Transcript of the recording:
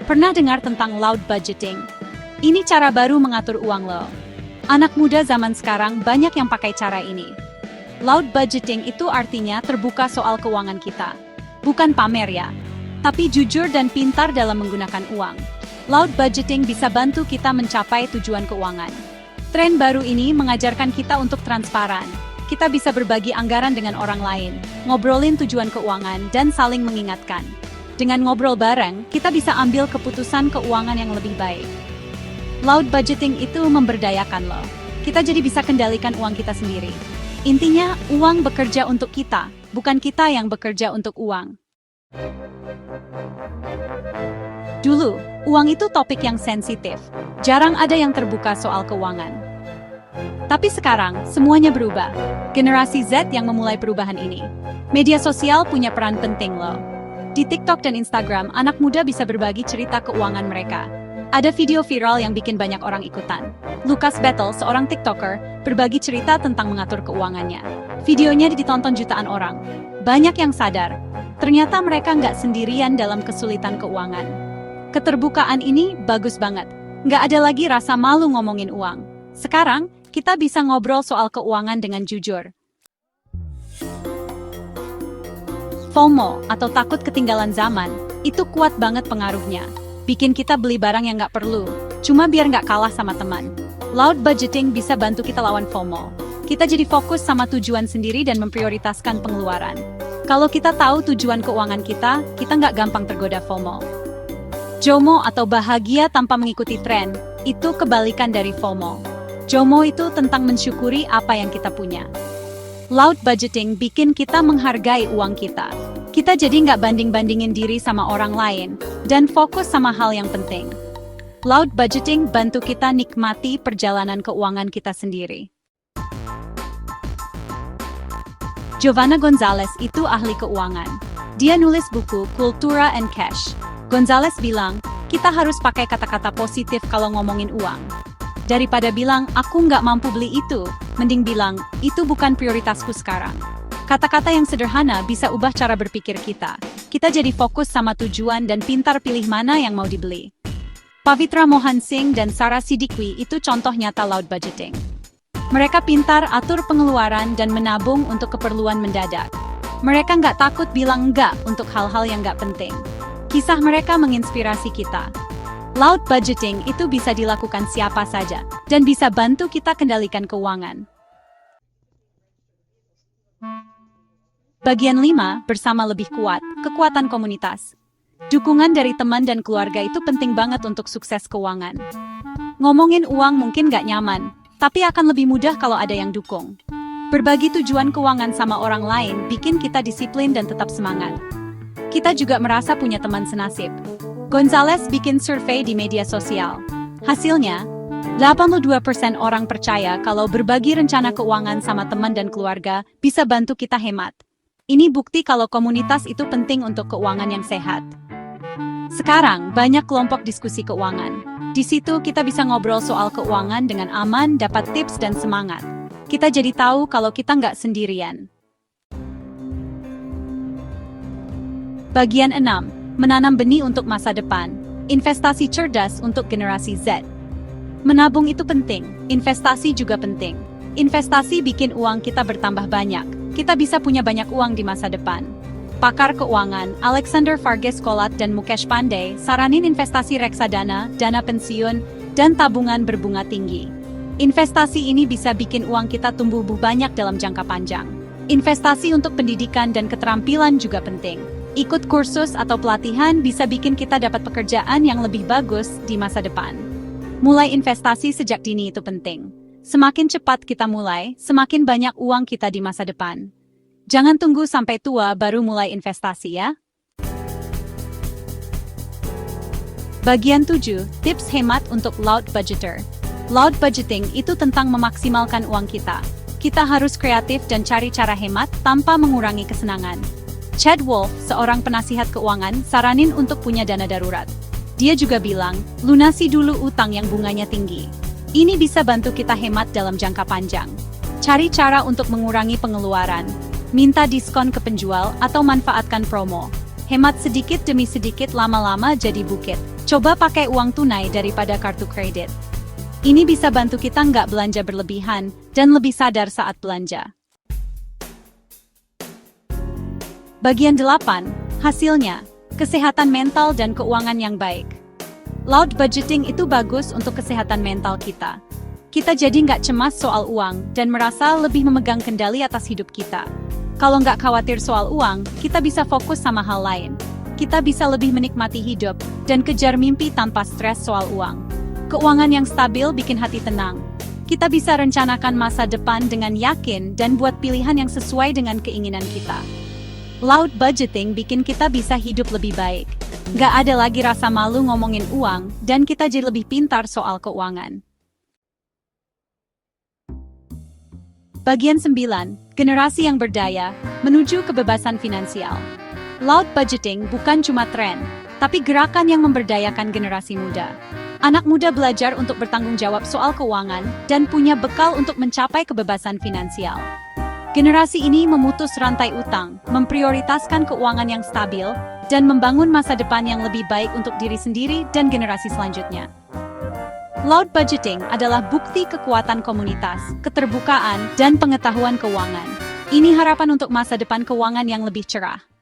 Pernah dengar tentang loud budgeting? Ini cara baru mengatur uang lo. Anak muda zaman sekarang banyak yang pakai cara ini. Loud budgeting itu artinya terbuka soal keuangan kita. Bukan pamer ya, tapi jujur dan pintar dalam menggunakan uang. Loud budgeting bisa bantu kita mencapai tujuan keuangan. Tren baru ini mengajarkan kita untuk transparan. Kita bisa berbagi anggaran dengan orang lain, ngobrolin tujuan keuangan, dan saling mengingatkan. Dengan ngobrol bareng, kita bisa ambil keputusan keuangan yang lebih baik. Loud budgeting itu memberdayakan lo. Kita jadi bisa kendalikan uang kita sendiri. Intinya, uang bekerja untuk kita, bukan kita yang bekerja untuk uang. Dulu, uang itu topik yang sensitif. Jarang ada yang terbuka soal keuangan. Tapi sekarang, semuanya berubah. Generasi Z yang memulai perubahan ini. Media sosial punya peran penting loh. Di TikTok dan Instagram, anak muda bisa berbagi cerita keuangan mereka. Ada video viral yang bikin banyak orang ikutan. Lucas Battle, seorang TikToker, berbagi cerita tentang mengatur keuangannya. Videonya ditonton jutaan orang. Banyak yang sadar, ternyata mereka nggak sendirian dalam kesulitan keuangan. Keterbukaan ini bagus banget. Nggak ada lagi rasa malu ngomongin uang. Sekarang, kita bisa ngobrol soal keuangan dengan jujur. FOMO atau takut ketinggalan zaman, itu kuat banget pengaruhnya. Bikin kita beli barang yang nggak perlu, cuma biar nggak kalah sama teman. Loud budgeting bisa bantu kita lawan FOMO. Kita jadi fokus sama tujuan sendiri dan memprioritaskan pengeluaran. Kalau kita tahu tujuan keuangan kita nggak gampang tergoda FOMO. JOMO atau bahagia tanpa mengikuti tren, itu kebalikan dari FOMO. JOMO itu tentang mensyukuri apa yang kita punya. Loud budgeting bikin kita menghargai uang kita. Kita jadi nggak banding-bandingin diri sama orang lain, dan fokus sama hal yang penting. Loud budgeting bantu kita nikmati perjalanan keuangan kita sendiri. Giovanna Gonzalez itu ahli keuangan. Dia nulis buku Kultura and Cash. Gonzalez bilang, kita harus pakai kata-kata positif kalau ngomongin uang. Daripada bilang, aku nggak mampu beli itu, mending bilang, itu bukan prioritasku sekarang. Kata-kata yang sederhana bisa ubah cara berpikir kita. Kita jadi fokus sama tujuan dan pintar pilih mana yang mau dibeli. Pavitra Mohan Singh dan Sarah Siddiqui itu contoh nyata loud budgeting. Mereka pintar atur pengeluaran dan menabung untuk keperluan mendadak. Mereka nggak takut bilang enggak untuk hal-hal yang nggak penting. Kisah mereka menginspirasi kita. Loud budgeting itu bisa dilakukan siapa saja, dan bisa bantu kita kendalikan keuangan. Bagian 5, bersama lebih kuat, kekuatan komunitas. Dukungan dari teman dan keluarga itu penting banget untuk sukses keuangan. Ngomongin uang mungkin gak nyaman, tapi akan lebih mudah kalau ada yang dukung. Berbagi tujuan keuangan sama orang lain bikin kita disiplin dan tetap semangat. Kita juga merasa punya teman senasib. Gonzalez bikin survei di media sosial. Hasilnya, 82% orang percaya kalau berbagi rencana keuangan sama teman dan keluarga bisa bantu kita hemat. Ini bukti kalau komunitas itu penting untuk keuangan yang sehat. Sekarang, banyak kelompok diskusi keuangan. Di situ kita bisa ngobrol soal keuangan dengan aman, dapat tips dan semangat. Kita jadi tahu kalau kita nggak sendirian. Bagian 6. Menanam benih untuk masa depan. Investasi cerdas untuk generasi Z. Menabung itu penting, investasi juga penting. Investasi bikin uang kita bertambah banyak. Kita bisa punya banyak uang di masa depan. Pakar keuangan Alexander Farges Kolat dan Mukesh Pandey saranin investasi reksadana, dana pensiun, dan tabungan berbunga tinggi. Investasi ini bisa bikin uang kita tumbuh banyak dalam jangka panjang. Investasi untuk pendidikan dan keterampilan juga penting. Ikut kursus atau pelatihan bisa bikin kita dapat pekerjaan yang lebih bagus di masa depan. Mulai investasi sejak dini itu penting. Semakin cepat kita mulai, semakin banyak uang kita di masa depan. Jangan tunggu sampai tua baru mulai investasi ya. Bagian 7, tips hemat untuk loud budgeter. Loud budgeting itu tentang memaksimalkan uang kita. Kita harus kreatif dan cari cara hemat tanpa mengurangi kesenangan. Chad Wolf, seorang penasihat keuangan, saranin untuk punya dana darurat. Dia juga bilang, lunasi dulu utang yang bunganya tinggi. Ini bisa bantu kita hemat dalam jangka panjang. Cari cara untuk mengurangi pengeluaran. Minta diskon ke penjual atau manfaatkan promo. Hemat sedikit demi sedikit lama-lama jadi bukit. Coba pakai uang tunai daripada kartu kredit. Ini bisa bantu kita nggak belanja berlebihan dan lebih sadar saat belanja. Bagian 8. Hasilnya, kesehatan mental dan keuangan yang baik. Loud budgeting itu bagus untuk kesehatan mental kita. Kita jadi nggak cemas soal uang dan merasa lebih memegang kendali atas hidup kita. Kalau nggak khawatir soal uang, kita bisa fokus sama hal lain. Kita bisa lebih menikmati hidup dan kejar mimpi tanpa stres soal uang. Keuangan yang stabil bikin hati tenang. Kita bisa rencanakan masa depan dengan yakin dan buat pilihan yang sesuai dengan keinginan kita. Loud budgeting bikin kita bisa hidup lebih baik. Nggak ada lagi rasa malu ngomongin uang, dan kita jadi lebih pintar soal keuangan. Bagian 9. Generasi yang berdaya menuju kebebasan finansial. Loud budgeting bukan cuma tren, tapi gerakan yang memberdayakan generasi muda. Anak muda belajar untuk bertanggung jawab soal keuangan dan punya bekal untuk mencapai kebebasan finansial. Generasi ini memutus rantai utang, memprioritaskan keuangan yang stabil, dan membangun masa depan yang lebih baik untuk diri sendiri dan generasi selanjutnya. Loud budgeting adalah bukti kekuatan komunitas, keterbukaan, dan pengetahuan keuangan. Ini harapan untuk masa depan keuangan yang lebih cerah.